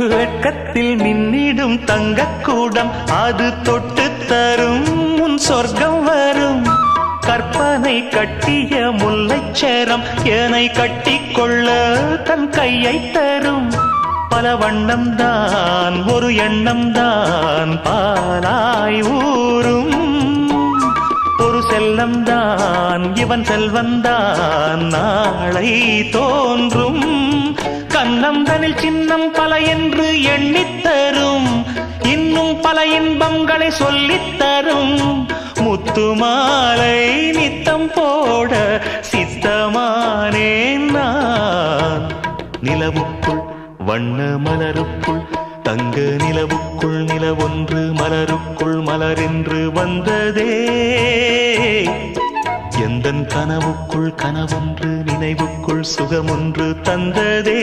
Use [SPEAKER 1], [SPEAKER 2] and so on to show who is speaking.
[SPEAKER 1] வெட்கத்தில் மின்னிடும் தங்கக்கூடம் அது தொட்டு தரும் உன் சொர்க்கம் வரும். கற்பனை கட்டிய முல்லைச்சேரம் ஏனை கட்டிக்கொள்ள தன் கையை தரும். பல வண்ணம் தான் ஒரு எண்ணம் தான் பாலாய் ஊரும். ஒரு செல்லம் தான் இவன் செல்வந்தான் நாளை தோன்றும். கண்ணம் தனில் சின்னம் பல என்று எண்ணித்தரும். இன்னும் பல இன்பங்களை சொல்லித்தரும். முத்து மாலை நித்தம் போட சித்தமானேன் நான். நிலவுக்குள் வண்ண மலருக்குள் தங்க நிலவுக்குள் நிலவொன்று மலருக்குள் மலரென்று வந்ததே. எந்தன் கனவுக்குள் கனவொன்று நினைவுக்குள் சுகமொன்று தந்ததே.